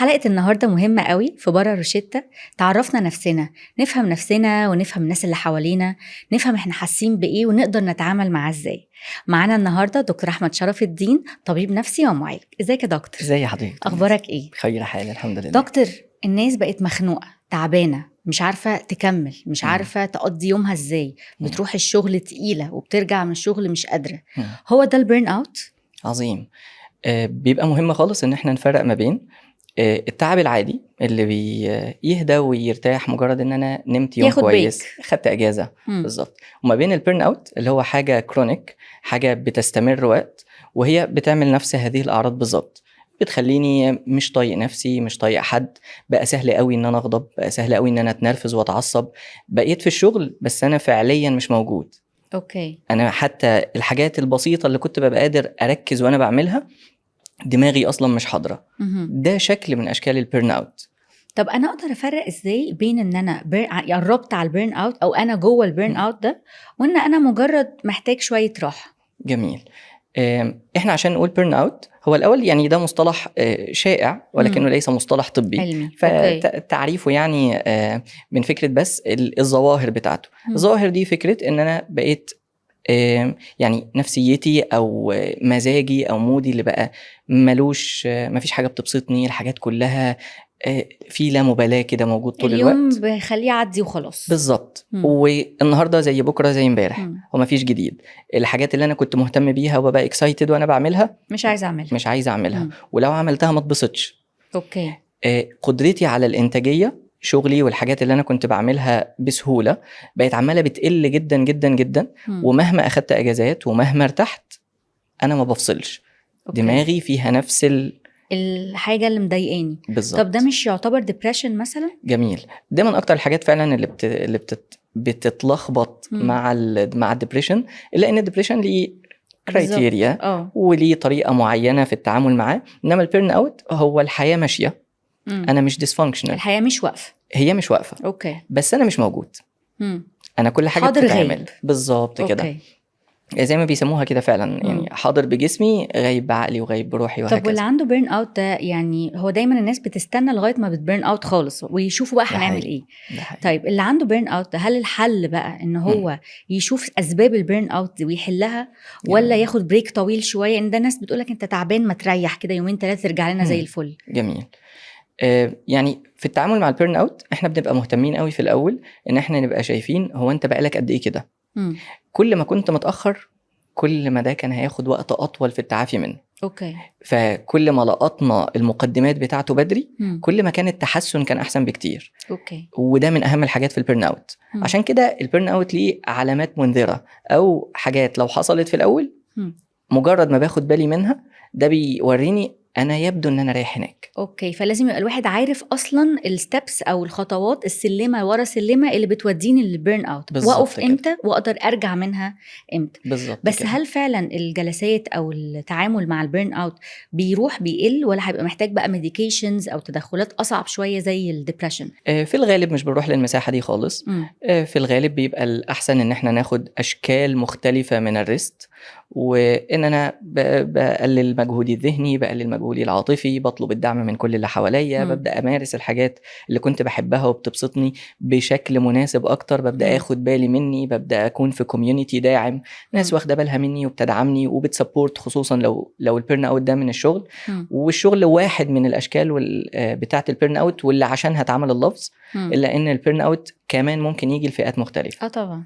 حلقة النهاردة مهمة قوي في برا روشيتا. تعرفنا نفسنا، نفهم نفسنا ونفهم الناس اللي حوالينا، نفهم احنا حاسين بإيه ونقدر نتعامل معاه ازاي. معانا النهاردة دكتور أحمد شرف الدين، طبيب نفسي ومعالج. ازيك يا دكتور؟ ازي حضرتك؟ أخبارك ايه؟ خير حال الحمد لله. دكتور، الناس بقت مخنوقة تعبانة، مش عارفة تكمل، مش عارفة تقضي يومها ازاي، بتروح الشغل تقيلة وبترجع من الشغل مش قادرة. هو ده البيرن اوت؟ عظيم. بيبقى مهم خالص ان احنا نفرق ما بين التعب العادي اللي بيهدى ويرتاح مجرد ان انا نمت يوم كويس خدت اجازة بالظبط، وما بين البيرن اوت اللي هو حاجة كرونيك، حاجة بتستمر وقت وهي بتعمل نفس هذه الاعراض بالظبط، بتخليني مش طايق نفسي، مش طايق حد، بقى سهل قوي ان انا اغضب، بقى سهل قوي ان انا اتنرفز واتعصب، بقيت في الشغل بس انا فعليا مش موجود. اوكي. انا حتى الحاجات البسيطة اللي كنت ببقى قادر اركز وانا بعملها دماغي اصلا مش حاضرة. ده شكل من اشكال البيرن اوت. طب انا اقدر افرق ازاي بين ان انا قربت على البيرن اوت او انا جوه البيرن اوت ده، وان انا مجرد محتاج شوية راحة؟ جميل. احنا عشان نقول بيرن اوت هو الاول يعني ده مصطلح شائع ولكنه ليس مصطلح طبي علمي. فتعريفه يعني من فكرة بس الظواهر بتاعته. الظواهر دي فكرة ان انا بقيت يعني نفسيتي او مزاجي او مودي اللي بقى ملوش، مفيش حاجة بتبسطني، الحاجات كلها في لا مبالاة كده موجود طول الوقت، اليوم بخليه يعدي وخلاص. بالظبط. والنهارده زي بكره زي امبارح، ومفيش جديد. الحاجات اللي انا كنت مهتم بيها وببقى اكسايتد وانا بعملها مش عايز اعملها. ولو عملتها ما اتبسطش. اوكي. قدرتي على الانتاجيه، شغلي والحاجات اللي انا كنت بعملها بسهوله بقت عماله بتقل جدا جدا جدا. ومهما اخدت اجازات ومهما ارتحت انا ما بفصلش. دماغي فيها نفس الحاجة اللي مضايقاني بالظبط. طب ده مش يعتبر ديبريشن مثلا؟ جميل. ده من اكتر الحاجات فعلا اللي بتتلخبط مع الديبريشن، الا ان الديبريشن ليه كرايتيريا وليه طريقه معينه في التعامل معاه، انما البيرن اوت هو الحياه ماشيه. انا مش ديسفانكشنال، الحياه مش واقفه، هي مش واقفه. اوكي. بس انا مش موجود. انا كل حاجه بتتعمل بالظبط كده، زي ما بيسموها كده فعلا، يعني حاضر بجسمي غايب بعقلي وغايب بروحي وهكذا. طب واللي عنده بيرن اوت ده، يعني هو دايما الناس بتستنى لغايه ما بتبيرن اوت خالص ويشوفوا بقى هنعمل ايه. طيب اللي عنده بيرن اوت ده، هل الحل بقى ان هو يشوف اسباب البيرن اوت دي ويحلها، ولا ياخد بريك طويل شويه؟ ان ده ناس بتقولك انت تعبان ما تريح كده يومين 3 ترجع لنا زي الفل. جميل. يعني في التعامل مع البيرن اوت احنا بنبقى مهتمين قوي في الاول ان احنا نبقى شايفين هو انت بقالك قد ايه كده. كل ما كنت متاخر كل ما ده كان هياخد وقت اطول في التعافي منه. اوكي. فكل ما لقطنا المقدمات بتاعته بدري كل ما كان التحسن كان احسن بكتير. اوكي. وده من اهم الحاجات في البيرن اوت. عشان كده البيرن اوت ليه علامات منذره او حاجات لو حصلت في الاول مجرد ما باخد بالي منها ده بيوريني انا يبدو ان انا رايح هناك. اوكي. فلازم يبقى الواحد عارف اصلا الستبس او الخطوات، السلمه ورا سلمه اللي بتوديني للبيرن اوت، واقف امتى واقدر ارجع منها امتى. بس كده. هل فعلا الجلسات او التعامل مع البيرن اوت بيروح بيقل، ولا هيبقى محتاج بقى ميديكيشنز او تدخلات اصعب شويه زي الديبريشن؟ في الغالب مش بنروح للمساحه دي خالص. في الغالب بيبقى الاحسن ان احنا ناخد اشكال مختلفه من الريست، وان انا بقلل مجهودي الذهني، بقلل مجهودي العاطفي، بطلب الدعم من كل اللي حواليا، ببدا امارس الحاجات اللي كنت بحبها وبتبسطني بشكل مناسب اكتر، ببدا اخد بالي مني، ببدا اكون في كوميونتي داعم، ناس واخده بالها مني وبتدعمني وبتسبورت، خصوصا لو البيرن اوت ده من الشغل. والشغل واحد من الاشكال بتاعه البيرن اوت واللي عشان هتعمل اللفظ، الا ان البيرن اوت كمان ممكن يجي لفئات مختلفه. طبعا.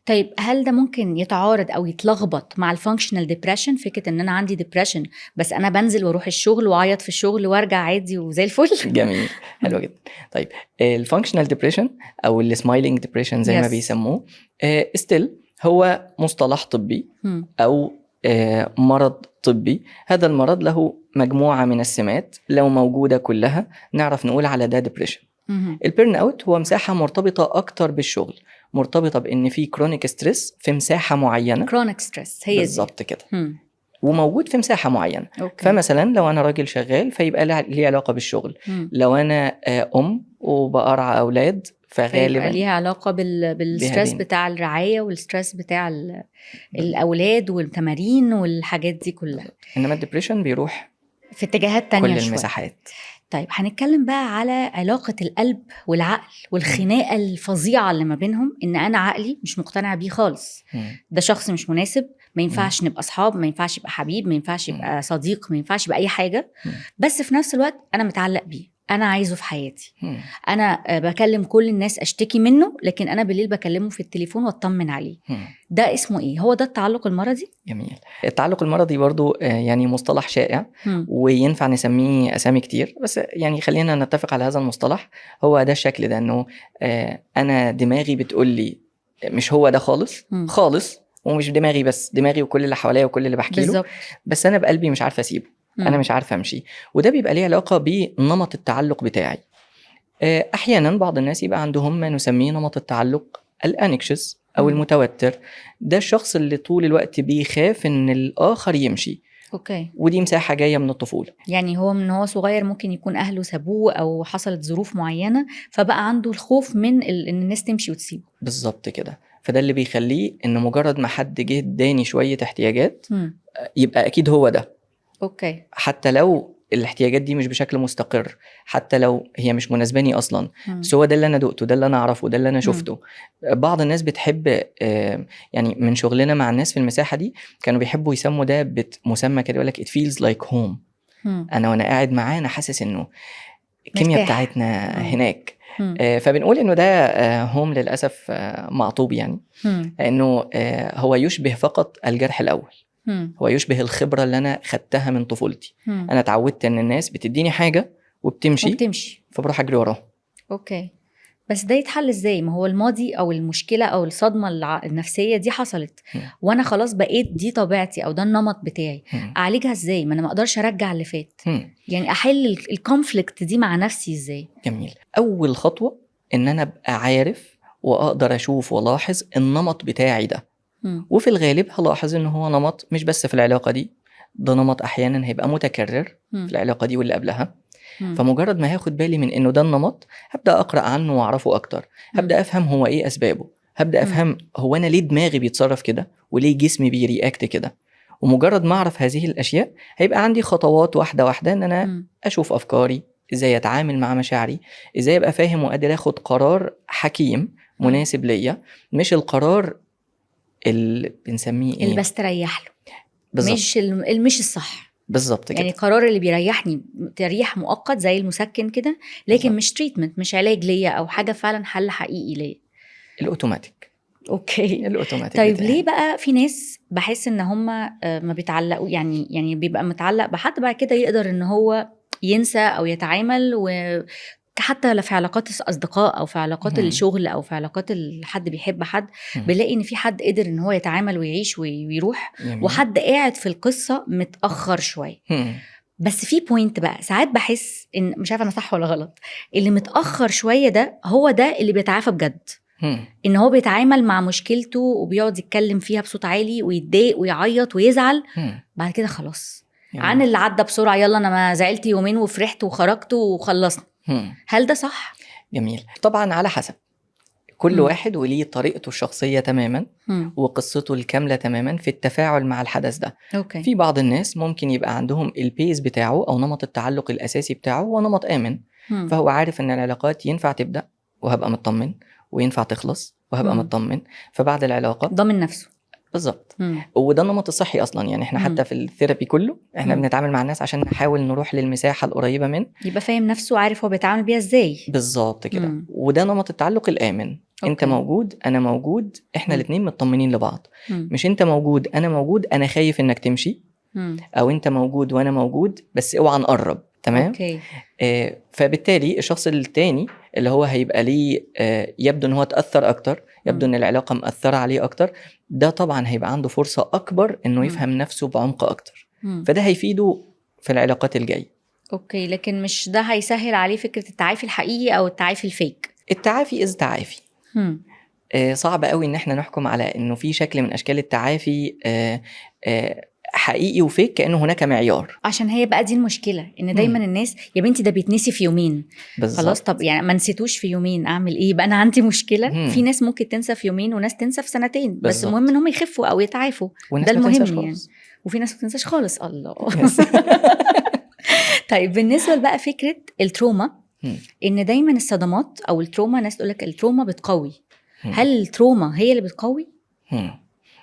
طيب هل ده ممكن يتعارض او يتلخبط مع الفانكشنال ديبريشن؟ فكره ان انا عندي ديبريشن بس انا بنزل واروح الشغل واعيط في الشغل وارجع عادي وزي الفل. جميل، حلو جدا. طيب الفانكشنال ديبريشن او السمايلينج ديبريشن زي ما بيسموه ستيل هو مصطلح طبي او مرض طبي. هذا المرض له مجموعه من السمات لو موجوده كلها نعرف نقول على ده ديبريشن. البيرن اوت هو مساحه مرتبطه اكتر بالشغل، مرتبطه بان في كرونيك ستريس في مساحه معينه. كرونيك ستريس هي بالظبط كده. وموجود في مساحه معينه. فمثلا لو انا راجل شغال فيبقى ليه علاقه بالشغل. لو انا وبقرع اولاد فغالبا ليها علاقه بالستريس بتاع الرعايه والستريس بتاع الاولاد والتمارين والحاجات دي كلها. انما الديبريشن بيروح في اتجاهات تانية كل المساحات. طيب هنتكلم بقى على علاقة القلب والعقل والخناقة الفظيعة اللي ما بينهم، إن أنا عقلي مش مقتنع بيه خالص، ده شخص مش مناسب، ما ينفعش نبقى أصحاب، ما ينفعش يبقى حبيب، ما ينفعش يبقى صديق، ما ينفعش يبقى أي حاجة، بس في نفس الوقت أنا متعلق بيه، أنا عايزه في حياتي. أنا بكلم كل الناس أشتكي منه، لكن أنا بالليل بكلمه في التليفون واطمن عليه. ده اسمه إيه؟ هو ده التعلق المرضي؟ جميل. التعلق المرضي برضو يعني مصطلح شائع وينفع نسميه أسامي كتير، بس يعني خلينا نتفق على هذا المصطلح. هو ده الشكل ده، أنه أنا دماغي بتقول لي مش هو ده خالص خالص، ومش دماغي بس، دماغي وكل اللي حواليا وكل اللي بحكي له، بس أنا بقلبي مش عارفة أسيبه، أنا مش عارفة أمشي. وده بيبقى ليه علاقة بنمط التعلق بتاعي. أحيانا بعض الناس يبقى عندهم ما نسميه نمط التعلق الأنكشس أو المتوتر. ده الشخص اللي طول الوقت بيخاف إن الآخر يمشي. أوكي. ودي مساحة جاية من الطفولة. يعني هو من هو صغير ممكن يكون أهله سابوه أو حصلت ظروف معينة، فبقى عنده الخوف من إن الناس تمشي وتسيبه. بالظبط كده. فده اللي بيخليه إن مجرد ما حد جه اداني شوية احتياجات يبقى أكيد هو ده. أوكي. حتى لو الاحتياجات دي مش بشكل مستقر، حتى لو هي مش مناسباني اصلا، بس هو ده اللي انا دقته، ده اللي انا اعرفه، ده اللي انا شفته. بعض الناس بتحب يعني من شغلنا مع الناس في المساحة دي كانوا بيحبوا يسموا ده بمسمى كده، يقولك it feels like home. انا وانا قاعد معاه انا حاسس انه الكيمياء بتاعتنا هناك. فبنقول انه ده هوم للاسف معطوب يعني، لانه هو يشبه فقط الجرح الاول. هو يشبه الخبرة اللي أنا خدتها من طفولتي. أنا اتعودت أن الناس بتديني حاجة وبتمشي فبروح أجري وراها. أوكي. بس ده يتحل إزاي؟ ما هو الماضي أو المشكلة أو الصدمة النفسية دي حصلت وأنا خلاص بقيت دي طبيعتي أو ده النمط بتاعي. أعالجها إزاي؟ ما أنا ما أقدرش أرجع اللي فات. يعني أحل الكونفليكت دي مع نفسي إزاي؟ جميل. أول خطوة إن أنا أبقى عارف وأقدر أشوف ولاحظ النمط بتاعي ده. وفي الغالب هلاحظ إنه هو نمط مش بس في العلاقة دي، ده نمط أحيانا هيبقى متكرر في العلاقة دي واللي قبلها. فمجرد ما هاخد بالي من إنه ده النمط، هبدأ أقرأ عنه وأعرفه أكتر، هبدأ أفهم هو إيه أسبابه، هبدأ أفهم هو أنا ليه دماغي بيتصرف كده وليه جسمي بيرياكت كده. ومجرد ما أعرف هذه الأشياء هيبقى عندي خطوات واحدة واحدة إن أنا أشوف أفكاري، إزاي أتعامل مع مشاعري، إزاي أبقى فاهم وقادر أخد قرار حكيم مناسب ليا، مش القرار اللي بنسميه إيه؟ اللي بستريح له. بالزبط. مش الصح. بالظبط كده. يعني قرار اللي بيريحني تريح مؤقت زي المسكن كده، لكن مش تريتمنت، مش علاج ليا أو حاجة فعلا حل حقيقي ليا. الأوتوماتيك. اوكي. الأوتوماتيك. طيب ليه بقى في ناس بحس ان هم ما بيتعلقوا، يعني بيبقى متعلق بحد بعد كده يقدر ان هو ينسى او يتعامل، حتى في علاقات الأصدقاء أو في علاقات الشغل أو في علاقات حد بيحب حد، بلاقي إن في حد قدر إن هو يتعامل ويعيش ويروح، وحد قاعد في القصة متأخر شوية. بس في بوينت بقى ساعات بحس إن مش عارفة أنا صح ولا غلط، اللي متأخر شوية ده هو ده اللي بيتعافى بجد. إن هو بيتعامل مع مشكلته وبيقعد يتكلم فيها بصوت عالي ويتضايق ويعيط ويزعل، بعد كده خلاص عن اللي عدى بسرعة، يلا أنا ما زعلت يومين وفرحت وخرجت وخلصنا. هل ده صح؟ جميل. طبعا على حسب كل واحد وليه طريقته الشخصية تماما وقصته الكاملة تماما في التفاعل مع الحدث ده. أوكي. في بعض الناس ممكن يبقى عندهم البيز بتاعه أو نمط التعلق الأساسي بتاعه هو نمط آمن، فهو عارف أن العلاقات ينفع تبدأ وهبقى مطمن، وينفع تخلص وهبقى مطمن، فبعد العلاقة ضمن نفسه. بالظبط. وده النمط الصحي اصلا، يعني احنا حتى في الثيرابي كله احنا بنتعامل مع الناس عشان نحاول نروح للمساحه القريبه من، يبقى فاهم نفسه وعارف هو بيتعامل بيها ازاي. بالظبط كده. وده نمط التعلق الامن. انت موجود انا موجود، احنا الاثنين مطمنين لبعض. مش انت موجود انا موجود انا خايف انك تمشي، او انت موجود وانا موجود بس اوعى نقرب. تمام. أوكي. فبالتالي الشخص التاني اللي هو هيبقى ليه يبدو ان هو تأثر اكتر، يبدو ان العلاقة مأثرة عليه اكتر، ده طبعا هيبقى عنده فرصة اكبر انه يفهم نفسه بعمق اكتر. فده هيفيده في العلاقات الجاية. اوكي. لكن مش ده هيسهل عليه فكرة التعافي الحقيقي او التعافي الفيك. التعافي تعافي. صعب قوي ان احنا نحكم على انه في شكل من اشكال التعافي حقيقي وفيك كأنه هناك معيار. عشان هي بقى دي المشكلة، ان دايما الناس يا بنتي ده بيتنسي في يومين. بالزبط. خلاص طب يعني ما نسيتوش في يومين اعمل ايه بقى؟ انا عندي مشكلة. في ناس ممكن تنسى في يومين وناس تنسى في سنتين. بالزبط. بس المهم ان هم يخفوا او يتعافوا، ده المهم يعني. وفي ناس ما تنساش خالص. الله. طيب بالنسبه بقى فكره التروما، ان دايما الصدمات او التروما، ناس تقول لك التروما بتقوي. هل التروما هي اللي بتقوي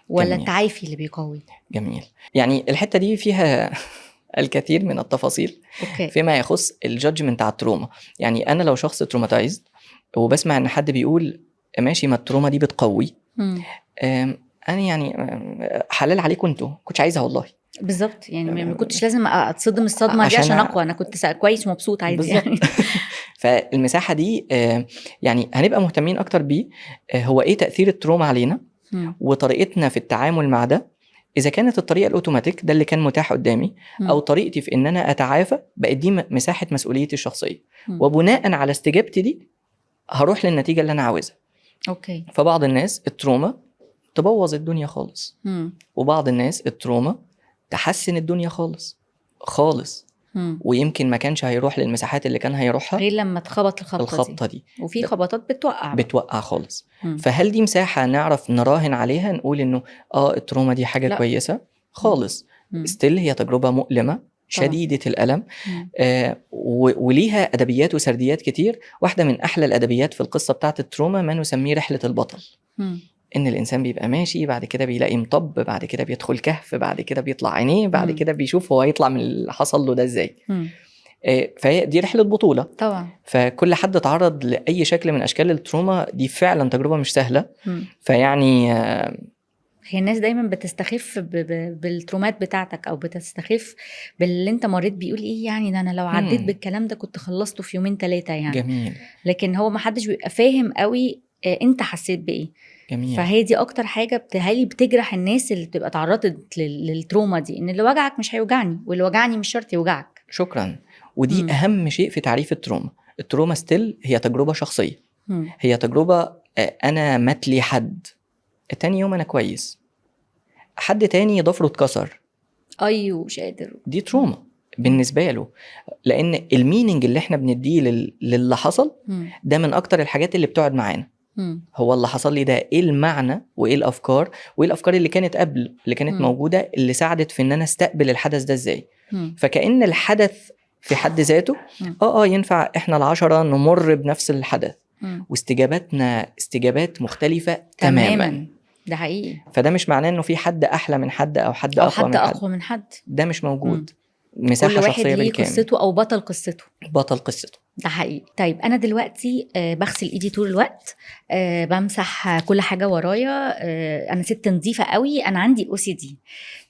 ولا جميل. التعافي اللي بيقوي؟ جميل. يعني الحته دي فيها الكثير من التفاصيل فيما يخص الجادجمنت على التروما. يعني انا لو شخص تروماتايزد وبسمع ان حد بيقول ماشي ما التروما دي بتقوي، انا يعني حلال عليكم انتوا، كنتش عايزها والله. بالظبط، يعني ما كنتش لازم اتصدم الصدمه دي عشان اقوى، انا كنت كويس ومبسوط عادي يعني. فالمساحه دي يعني هنبقى مهتمين اكتر بيه هو ايه تاثير التروما علينا وطريقتنا في التعامل مع ده. اذا كانت الطريقه الاوتوماتيك ده اللي كان متاح قدامي، او طريقتي في ان انا اتعافى بقت دي مساحه مسؤوليتي الشخصيه، وبناء على استجابتي دي هروح للنتيجه اللي انا عاوزها. اوكي. فبعض الناس التروما تبوظ الدنيا خالص، وبعض الناس التروما تحسن الدنيا خالص خالص. ويمكن ما كانش هيروح للمساحات اللي كان هيروحها غير لما اتخبط الخبطه دي. وفي خبطات بتوقع خالص. فهل دي مساحه نعرف نراهن عليها نقول انه التروما دي حاجه لا. كويسه خالص؟ ستيل هي تجربه مؤلمه شديده الالم، وليها ادبيات وسرديات كتير. واحده من احلى الادبيات في القصه بتاعت التروما ما نسميه رحله البطل. ان الانسان بيبقى ماشي، بعد كده بيلاقي مطب، بعد كده بيدخل كهف، بعد كده بيطلع عينيه، بعد كده بيشوف هو هيطلع من اللي حصل له ده ازاي. فهي دي رحله بطوله طبعا. فكل حد اتعرض لاي شكل من اشكال التروما دي فعلا تجربه مش سهله. فيعني هي الناس دايما بتستخف بالترومات بتاعتك، او بتستخف باللي انت مريت بيقول ايه يعني ده انا لو عديت بالكلام ده كنت خلصته في 2-3 يعني. جميل. لكن هو ما حدش بيبقى فاهم قوي انت حسيت بايه. جميل. فهي دي اكتر حاجه بتهالي بتجرح الناس اللي بتبقى تعرضت للتروما دي، ان اللي وجعك مش هيوجعني، واللي وجعني مش شرط يوجعك. شكرا. ودي اهم شيء في تعريف التروما. التروما ستيل هي تجربه شخصيه. هي تجربه انا متلي حد، تاني يوم انا كويس، حد تاني ضفره اتكسر، ايوه مش قادر، دي تروما بالنسبه له. لان المينينج اللي احنا بنديه للي حصل ده من اكتر الحاجات اللي بتقعد معانا. هو اللي حصل لي ده ايه المعنى وايه الافكار وايه الافكار اللي كانت قبل، اللي كانت موجوده، اللي ساعدت في ان انا استقبل الحدث ده ازاي. فكأن الحدث في حد ذاته ينفع احنا ال10 نمر بنفس الحدث، واستجاباتنا استجابات مختلفه تماما. ده حقيقي. فده مش معناه انه في حد احلى من حد او حد اقوى من حد. ده مش موجود. مساحه كل واحد شخصيه ليه قصته او بطل قصته. ده حقيقي. طيب انا دلوقتي بغسل ايدي طول الوقت، بمسح كل حاجه ورايا، انا ست نظيفه قوي، انا عندي OCD.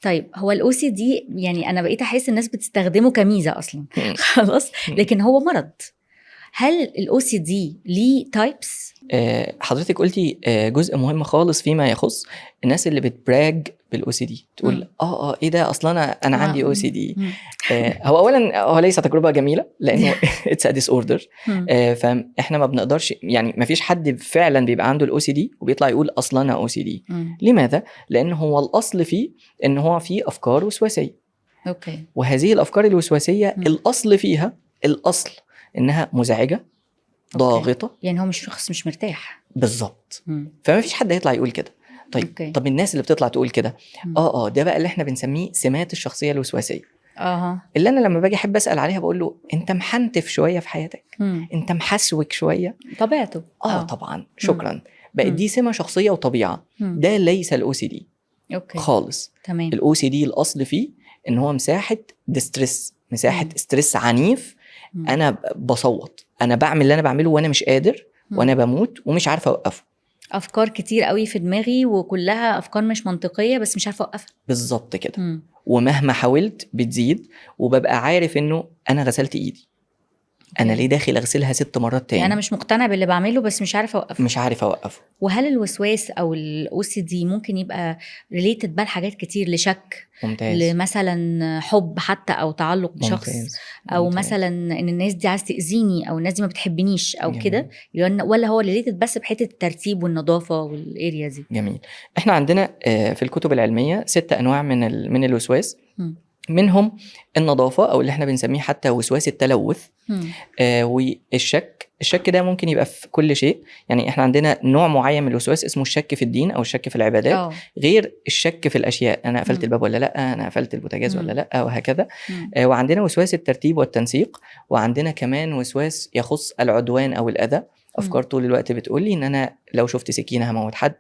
طيب هو الOCD يعني انا بقيت احس الناس بتستخدمه كميزه اصلا خلاص، لكن هو مرض. هل الOCD ليه تايبس؟ حضرتك قلتي جزء مهم خالص فيما يخص الناس اللي بتبراج بالOCD، تقول ايه ده اصلا انا عندي OCD. هو اولا هو ليس تجربه جميله لانه it's a disorder. فاحنا ما بنقدرش، يعني ما فيش حد فعلا بيبقى عنده الOCD وبيطلع يقول اصلا انا OCD. لماذا؟ لان هو الاصل فيه ان هو فيه افكار وسواسيه. اوكي. وهذه الافكار الوسواسيه الاصل فيها، الاصل انها مزعجه ضاغطه. يعني هو مش شخص مش مرتاح بالظبط. فما فيش حد هيطلع يقول كده. طيب طب الناس اللي بتطلع تقول كده ده بقى اللي احنا بنسميه سمات الشخصيه الوسواسيه. اللي انا لما باجي احب اسال عليها بقول له انت محنتف شويه في حياتك، انت محسوك شويه، طبيعته. طبعا شكرا. بقى دي سمه شخصيه وطبيعه. ده ليس الOCD خالص. تمام. الOCD الاصل فيه ان هو مساحه ديستريس، مساحه ستريس عنيف. انا بصوت، انا بعمل اللي انا بعمله وانا مش قادر، وانا بموت ومش عارفه اوقفه. افكار كتير قوي في دماغي وكلها افكار مش منطقيه بس مش عارفه اوقفها. بالظبط كده. ومهما حاولت بتزيد، وببقى عارف انه انا غسلت ايدي، انا ليه داخل اغسلها 6 مرات تاني؟ يعني انا مش مقتنع باللي بعمله بس مش عارفه اوقفه. وهل الوسواس او الOCD ممكن يبقى ريليتد بقى لحاجات كتير، لشك؟ ممتاز. لمثلا حب حتى او تعلق بشخص. ممتاز. او ممتاز. مثلا ان الناس دي عايز تاذيني او الناس دي ما بتحبنيش او كده، ولا هو ريليتد بس بحته الترتيب والنظافه والاريا دي؟ جميل. احنا عندنا في الكتب العلميه 6 انواع من الوسواس. منهم النظافة أو اللي احنا بنسميه حتى وسواس التلوث. والشك ده ممكن يبقى في كل شيء. يعني احنا عندنا نوع معين من الوسواس اسمه الشك في الدين أو الشك في العبادات، غير الشك في الأشياء، أنا قفلت الباب ولا لأ، أنا قفلت البوتاجاز ولا لأ، وهكذا. وعندنا وسواس الترتيب والتنسيق، وعندنا كمان وسواس يخص العدوان أو الأذى. أفكار طول الوقت بتقولي إن أنا لو شفت سكينة هموت حد،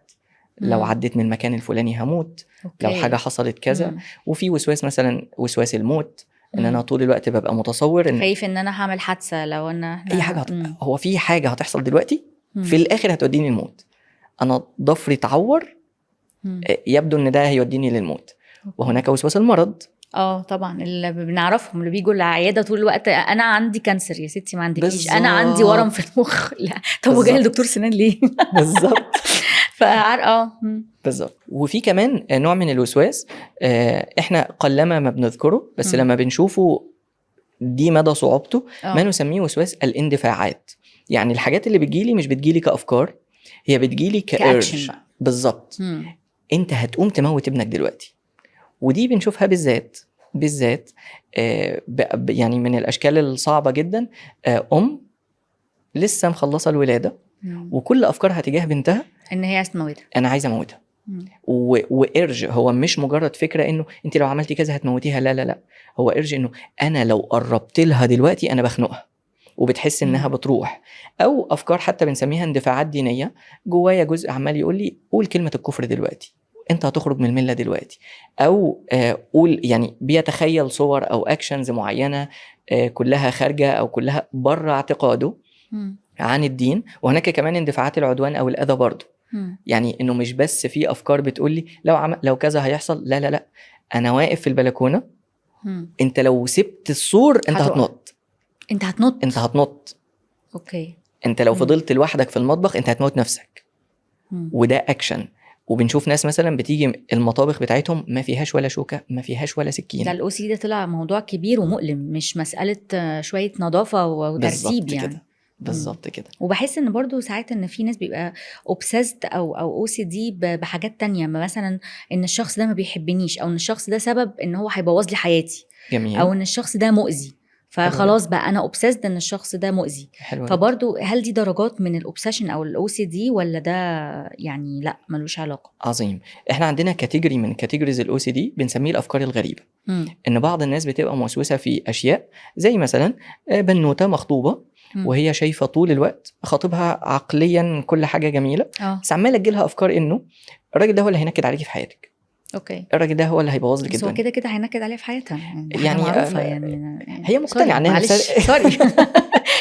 لو عديت من المكان الفلاني هموت، لو حاجة حصلت كذا. وفي وسواس مثلا وسواس الموت، ان انا طول الوقت ببقى متصور ان خايف ان انا هعمل حادثة، لو انا اي حاجة هو في حاجة هتحصل دلوقتي في الاخر هتوديني الموت، انا ضفري اتعور يبدو ان ده هيوديني للموت. وهناك وسواس المرض. طبعا اللي بنعرفهم اللي بيجوا العياده طول الوقت، انا عندي كانسر يا ستي، ما عندكيش، انا عندي ورم في المخ، لا طب وجاي لدكتور سنان ليه؟ بالظبط. بالظبط. وفي كمان نوع من الوسواس احنا قلما ما بنذكره، بس لما بنشوفه دي مدى صعوبته، ما نسميه وسواس الاندفاعات. يعني الحاجات اللي بتجيلي مش بتجيلي كأفكار، هي بتجيلي كأرج. بالظبط. انت هتقوم تموت ابنك دلوقتي. ودي بنشوفها بالذات يعني من الأشكال الصعبة جدا. لسه مخلصة الولادة وكل أفكارها تجاه بنتها إن هي عايزة تموتها، أنا عايزة أموتها. وإرج هو مش مجرد فكرة إنه أنت لو عملتي كذا هتموتيها، لا لا لا، هو إرج إنه أنا لو قربت لها دلوقتي أنا بخنقها، وبتحس إنها بتروح. أو أفكار حتى بنسميها اندفاعات دينية، جوايا جزء عمال يقول لي قول كلمة الكفر دلوقتي، انت هتخرج من الملة دلوقتي. او قول، يعني بيتخيل صور او اكشنز معينة كلها خارجة او كلها بره اعتقاده عن الدين. وهناك كمان اندفاعات العدوان او الاذى برضو. يعني انه مش بس في افكار بتقول لي لو كذا هيحصل، لا لا لا، انا واقف في البلكونة، انت لو سبت السور انت هتنط. اوكي. انت لو فضلت لوحدك في المطبخ انت هتموت نفسك. وده اكشن. وبنشوف ناس مثلا بتيجي المطابخ بتاعتهم ما فيهاش ولا شوكة، ما فيهاش ولا سكينة. ده الOCD ده طلع موضوع كبير ومؤلم، مش مسألة شوية نظافة وترتيب يعني. بالظبط كده. وبحس ان برضو ساعات ان في ناس بيبقى obsessed او OCD بحاجات تانية، مثلا ان الشخص ده ما بيحبنيش، او ان الشخص ده سبب ان هو هيبوظ لي حياتي. جميل. او ان الشخص ده مؤذي، فخلاص بقى انا obsessed ان الشخص ده مؤذي. فبرضو هل دي درجات من الأوبسيشن او الOCD، ولا ده يعني لا ملوش علاقة؟ عظيم. احنا عندنا كاتيجوري من كاتيجوريز الOCD بنسميه الافكار الغريبة. ان بعض الناس بتبقى موسوسة في اشياء، زي مثلا بنوتة مخطوبة وهي شايفة طول الوقت خطيبها عقليا كل حاجة جميلة، بس عمالة تجيلها افكار انه الراجل ده هو اللي هينكد عليكي في حياتك. اوكي. الراجل ده هو اللي هيبوظ لك الدنيا. بس هو كده هينكد عليها في حياتها، يعني معروفة. يعني هي مقتنعة انها سوري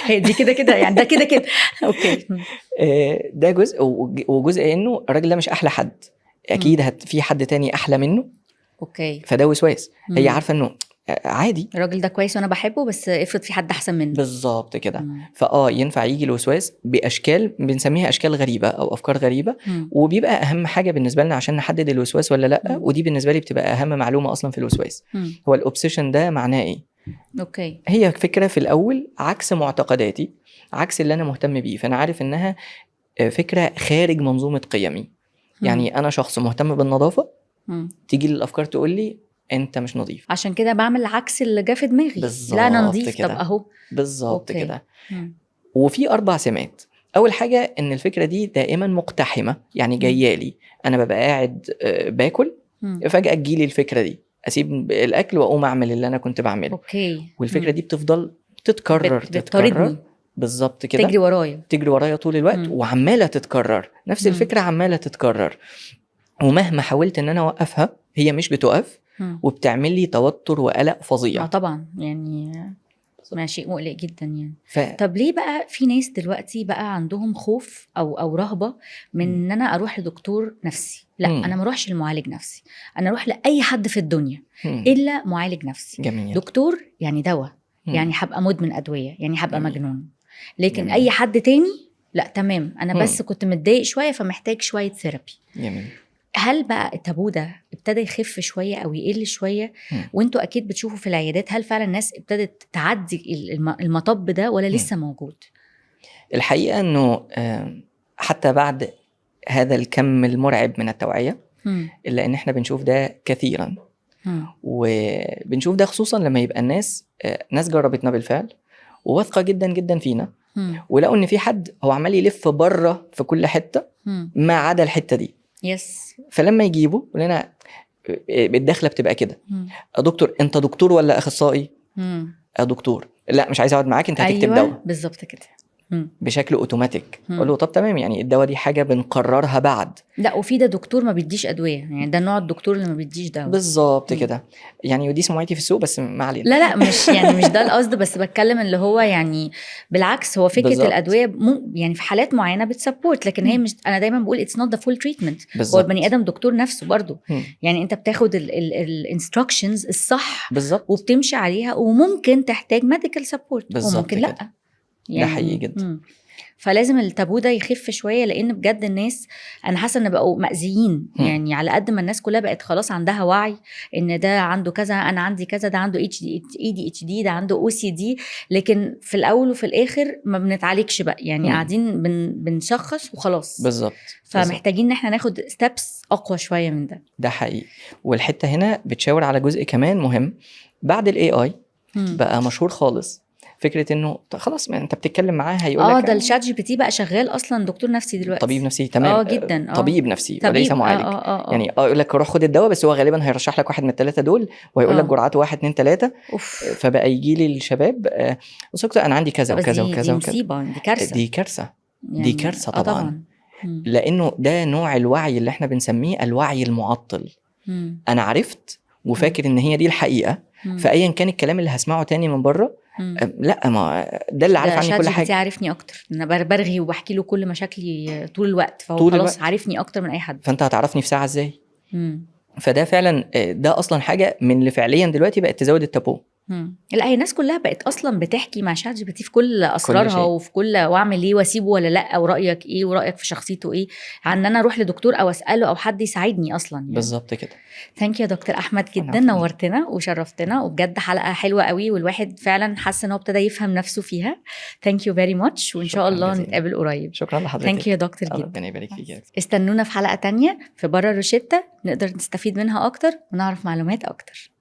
هي دي كده يعني، ده كده اوكي. ده جزء، وجزء انه الراجل ده مش احلى حد، اكيد في حد تاني احلى منه. اوكي. فده وسواس. هي عارفة انه عادي، الراجل ده كويس وانا بحبه، بس افرض في حد احسن منه. بالظبط كده. ينفع يجي الوسواس باشكال بنسميها اشكال غريبه او افكار غريبه. وبيبقى اهم حاجه بالنسبه لنا عشان نحدد الوسواس ولا لا، ودي بالنسبه لي بتبقى اهم معلومه اصلا في الوسواس، هو الاوبسيشن ده معناه ايه. اوكي. هي فكره في الاول عكس معتقداتي، عكس اللي انا مهتم بيه، فانا عارف انها فكره خارج منظومه قيمي. يعني انا شخص مهتم بالنظافه، تيجي لي الافكار تقول لي انت مش نظيف، عشان كده بعمل عكس اللي جا في دماغي. لا انا نظيف. طب اهو بالظبط كده. وفي 4 سمات. اول حاجه ان الفكره دي دائما مقتحمه، يعني جايه لي انا ببقى قاعد باكل، فجاه تجيلي الفكره دي، اسيب الاكل واقوم اعمل اللي انا كنت بعمله. اوكي. والفكره دي بتفضل تتكرر. بالظبط كده، تجري ورايا طول الوقت، وعماله تتكرر نفس الفكره، عماله تتكرر. ومهما حاولت ان انا اوقفها هي مش بتوقف، وبتعمل لي توتر وقلق فظيع. طبعا يعني ما شيء مقلق جدا يعني. طب ليه بقى في ناس دلوقتي بقى عندهم خوف او رهبة من ان انا اروح لدكتور نفسي؟ لا انا ما اروحش لمعالج نفسي، انا اروح لاي حد في الدنيا الا معالج نفسي. جميل. دكتور يعني دواء، يعني هبقى مدمن ادوية، يعني هبقى مجنون. لكن اي حد تاني لا تمام، انا بس كنت متضايق شوية فمحتاج شوية ثيرابي. جميل. هل بقى التابو ده ابتدى يخف شوية أو يقل شوية؟ وانتوا أكيد بتشوفوا في العيادات، هل فعلا الناس ابتدت تعدي المطب ده ولا لسه موجود؟ الحقيقة أنه حتى بعد هذا الكم المرعب من التوعية، إلا أن احنا بنشوف ده كثيرا. وبنشوف ده خصوصا لما يبقى الناس ناس جربتنا بالفعل وواثقه جدا جدا فينا، ولقوا ان في حد هو عمال يلف بره في كل حته ما عدا الحته دي. فلما يجيبوا لنا الدخله بتبقى كده، يا دكتور انت دكتور ولا اخصائي؟ يا دكتور، لا مش عايز اقعد معاك، انت هتكتب أيوة دواء بالظبط كده بشكل اوتوماتيك. اقول له طب تمام، يعني الدواء دي حاجه بنقررها بعد. لا وفي ده دكتور ما بيديش ادويه، يعني ده نوع الدكتور اللي ما بيديش دواء بالظبط كده. يعني ودي سمعتي في السوق بس ما علينا. لا مش يعني مش ده القصد، بس بتكلم اللي هو يعني بالعكس هو فكره بالزبط. الادويه يعني في حالات معينه بتسبورت، لكن هي مش، انا دايما بقول اتس نوت ذا فول تريتمنت. هو البني ادم دكتور نفسه برضو. يعني انت بتاخد الانستراكشنز الصح بالزبط. وبتمشي عليها، وممكن تحتاج ميديكال سبورت وممكن لا يعني ده حقيقي جدا. فلازم التابو ده يخف شويه، لان بجد الناس انا حاسه ان بقوا مأذيين. يعني على قد ما الناس كلها بقت خلاص عندها وعي ان ده عنده كذا، انا عندي كذا، ده عنده ADHD، ده عنده OCD، لكن في الاول وفي الاخر ما بنتعالجش بقى، يعني قاعدين بنشخص وخلاص. بالظبط. فمحتاجين ان احنا ناخد ستيبس اقوى شويه من ده حقيقي. والحته هنا بتشاور على جزء كمان مهم. بعد AI بقى مشهور خالص فكره انه خلاص ما انت بتتكلم معاه هيقول لك ده الشات GPT بقى شغال اصلا دكتور نفسي دلوقتي، طبيب نفسي. تمام. جدا. طبيب نفسي وليس معالج. يعني يقول لك روح خد الدواء، بس هو غالبا هيرشح لك واحد من الثلاثه دول وهيقول لك جرعته 1 2 3. فبقى يجي لي الشباب بص انا عندي كذا وكذا وكذا دي مصيبه، دي كارثه دي كارثه طبعا. لانه ده نوع الوعي اللي احنا بنسميه الوعي المعطل. انا عرفت وفاكر ان هي دي الحقيقه، فايا كان الكلام اللي هسمعه تاني من بره لا، ما ده اللي عارف عني كل حاجه. ده عارفني اكتر، انا برغي وبحكي له كل مشاكلي طول الوقت، فهو خلاص عارفني اكتر من اي حد. فانت هتعرفني في ساعه ازاي؟ فده فعلا ده اصلا حاجه من اللي فعليا دلوقتي بقت تزود التابو. لا هي الناس كلها بقت اصلا بتحكي مع شات GPT في كل اسرارها وفي كل واعمل ايه واسيبه ولا لا، ورايك ايه ورايك في شخصيته ايه، عن ان انا اروح لدكتور او اساله او حد يساعدني اصلا يعني. بالظبط كده. ثانك يو يا دكتور احمد جدا، نورتنا وشرفتنا، وبجد حلقه حلوه قوي، والواحد فعلا حاسه ان هو ابتدى يفهم نفسه فيها. ثانك يو فيري ماتش، وان شاء الله نتقابل قريب. شكرا لحضرتك. ثانك يو يا دكتور جدا. ربنا يبارك فيك. استنونا في حلقه تانية في بره روشيتا، نقدر نستفيد منها اكتر ونعرف معلومات اكتر.